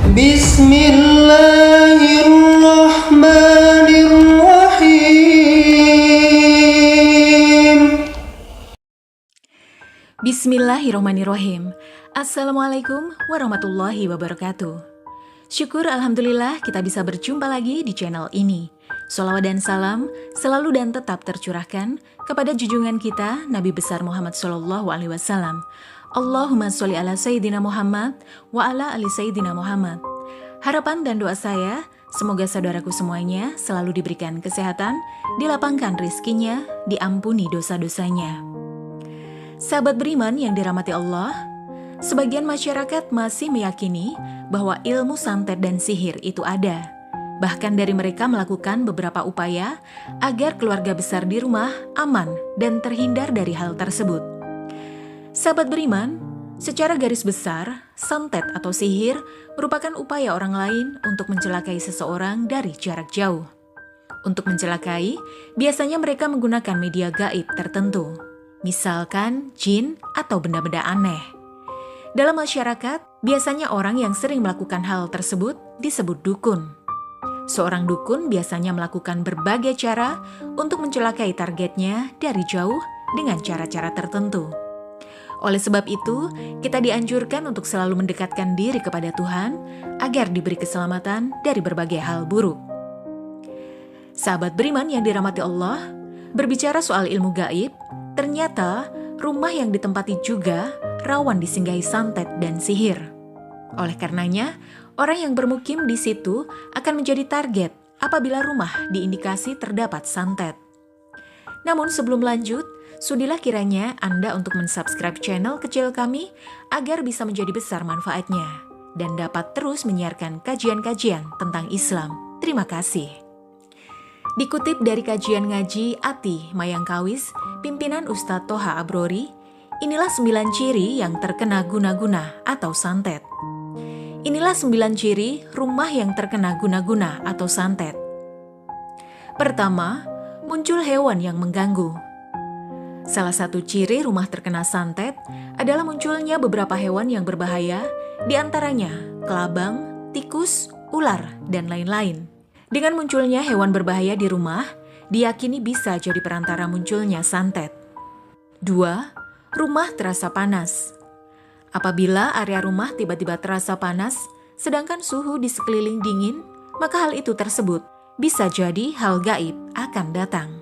Bismillahirrahmanirrahim. Bismillahirrahmanirrahim. Assalamualaikum warahmatullahi wabarakatuh. Syukur alhamdulillah kita bisa berjumpa lagi di channel ini. Sholawat dan salam selalu dan tetap tercurahkan kepada junjungan kita Nabi besar Muhammad SAW. Allahumma sholli ala Sayyidina Muhammad wa ala ali Sayyidina Muhammad. Harapan dan doa saya, semoga saudaraku semuanya selalu diberikan kesehatan, dilapangkan rizkinya, diampuni dosa-dosanya. Sahabat beriman yang dirahmati Allah, sebagian masyarakat masih meyakini bahwa ilmu santet dan sihir itu ada. Bahkan dari mereka melakukan beberapa upaya agar keluarga besar di rumah aman dan terhindar dari hal tersebut. Sahabat beriman, secara garis besar, santet atau sihir merupakan upaya orang lain untuk mencelakai seseorang dari jarak jauh. Untuk mencelakai, biasanya mereka menggunakan media gaib tertentu, misalkan jin atau benda-benda aneh. Dalam masyarakat, biasanya orang yang sering melakukan hal tersebut disebut dukun. Seorang dukun biasanya melakukan berbagai cara untuk mencelakai targetnya dari jauh dengan cara-cara tertentu. Oleh sebab itu, kita dianjurkan untuk selalu mendekatkan diri kepada Tuhan agar diberi keselamatan dari berbagai hal buruk. Sahabat beriman yang dirahmati Allah, berbicara soal ilmu gaib, ternyata rumah yang ditempati juga rawan disinggahi santet dan sihir. Oleh karenanya, orang yang bermukim di situ akan menjadi target apabila rumah diindikasi terdapat santet. Namun sebelum lanjut, sudilah kiranya Anda untuk mensubscribe channel kecil kami agar bisa menjadi besar manfaatnya dan dapat terus menyiarkan kajian-kajian tentang Islam. Terima kasih. Dikutip dari kajian ngaji Ati Mayangkawis, pimpinan Ustadz Toha Abrori, inilah 9 ciri yang terkena guna-guna atau santet. Inilah 9 ciri rumah yang terkena guna-guna atau santet. Pertama, muncul hewan yang mengganggu. Salah satu ciri rumah terkena santet adalah munculnya beberapa hewan yang berbahaya, di antaranya kelabang, tikus, ular, dan lain-lain. Dengan munculnya hewan berbahaya di rumah, diyakini bisa jadi perantara munculnya santet. 2. Rumah terasa panas. Apabila area rumah tiba-tiba terasa panas, sedangkan suhu di sekeliling dingin, maka hal itu tersebut bisa jadi hal gaib akan datang.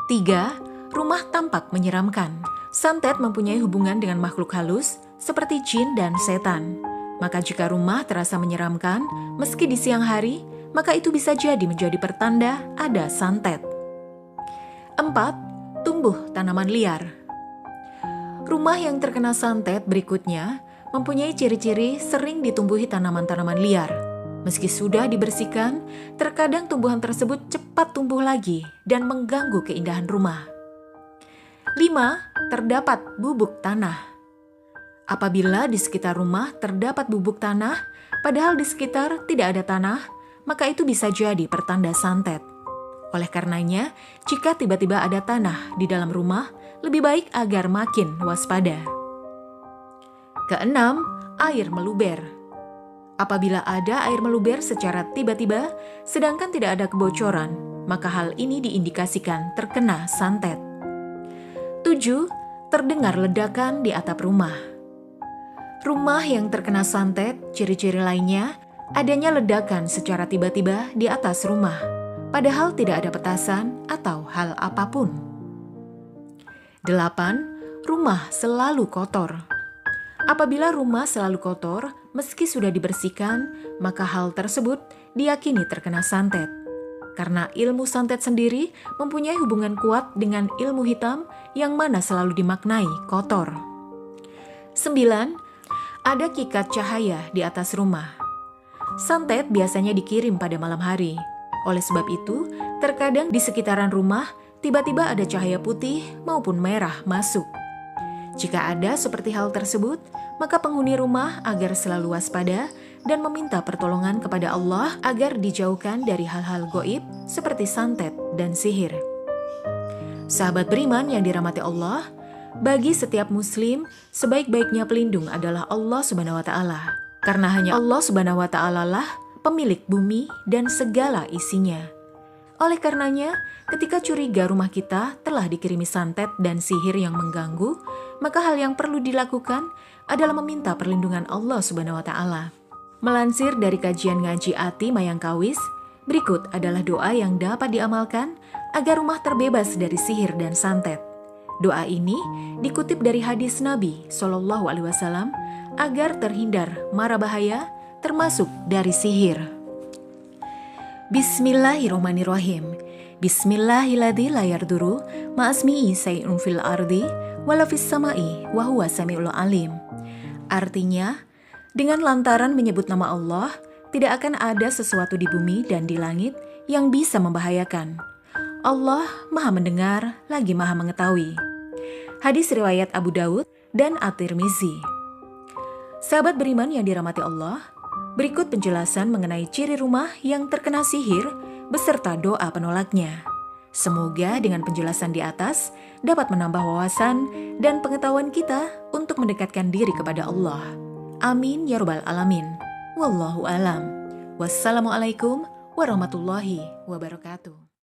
3. Rumah tampak menyeramkan. Santet mempunyai hubungan dengan makhluk halus seperti jin dan setan. Maka jika rumah terasa menyeramkan, meski di siang hari, maka itu bisa jadi menjadi pertanda ada santet. 4. Tumbuh tanaman liar. Rumah yang terkena santet berikutnya mempunyai ciri-ciri sering ditumbuhi tanaman-tanaman liar. Meski sudah dibersihkan, terkadang tumbuhan tersebut cepat tumbuh lagi dan mengganggu keindahan rumah. 5. Terdapat bubuk tanah. Apabila di sekitar rumah terdapat bubuk tanah, padahal di sekitar tidak ada tanah, maka itu bisa jadi pertanda santet. Oleh karenanya, jika tiba-tiba ada tanah di dalam rumah, lebih baik agar makin waspada. 6. Air meluber. Apabila ada air meluber secara tiba-tiba, sedangkan tidak ada kebocoran, maka hal ini diindikasikan terkena santet. 7. Terdengar ledakan di atap rumah. Rumah yang terkena santet, ciri-ciri lainnya, adanya ledakan secara tiba-tiba di atas rumah, padahal tidak ada petasan atau hal apapun. 8. Rumah selalu kotor. Apabila rumah selalu kotor, meski sudah dibersihkan, maka hal tersebut diyakini terkena santet. Karena ilmu santet sendiri mempunyai hubungan kuat dengan ilmu hitam yang mana selalu dimaknai kotor. 9. Ada kikat cahaya di atas rumah. Santet biasanya dikirim pada malam hari. Oleh sebab itu, terkadang di sekitaran rumah tiba-tiba ada cahaya putih maupun merah masuk. Jika ada seperti hal tersebut, maka penghuni rumah agar selalu waspada dan meminta pertolongan kepada Allah agar dijauhkan dari hal-hal goib seperti santet dan sihir. Sahabat beriman yang dirahmati Allah, bagi setiap muslim, sebaik-baiknya pelindung adalah Allah Subhanahu wa Ta'ala. Karena hanya Allah Subhanahu wa Ta'ala lah pemilik bumi dan segala isinya. Oleh karenanya, ketika curiga rumah kita telah dikirimi santet dan sihir yang mengganggu, maka hal yang perlu dilakukan adalah meminta perlindungan Allah Subhanahu wa Ta'ala. Melansir dari kajian ngaji Ati Mayangkawis, berikut adalah doa yang dapat diamalkan agar rumah terbebas dari sihir dan santet. Doa ini dikutip dari hadis Nabi SAW agar terhindar mara bahaya termasuk dari sihir. Bismillahirrahmanirrahim. Bismillahilladzi la yadurru ma'asmihi syai'un fil ardi wala fis sama'i wa huwa samiul alim. Artinya, dengan lantaran menyebut nama Allah, tidak akan ada sesuatu di bumi dan di langit yang bisa membahayakan. Allah Maha Mendengar lagi Maha Mengetahui. Hadis riwayat Abu Daud dan At-Tirmizi. Sahabat beriman yang dirahmati Allah, berikut penjelasan mengenai ciri rumah yang terkena sihir beserta doa penolaknya. Semoga dengan penjelasan di atas dapat menambah wawasan dan pengetahuan kita untuk mendekatkan diri kepada Allah. Amin ya rabbal alamin. Wallahu alam. Wassalamualaikum warahmatullahi wabarakatuh.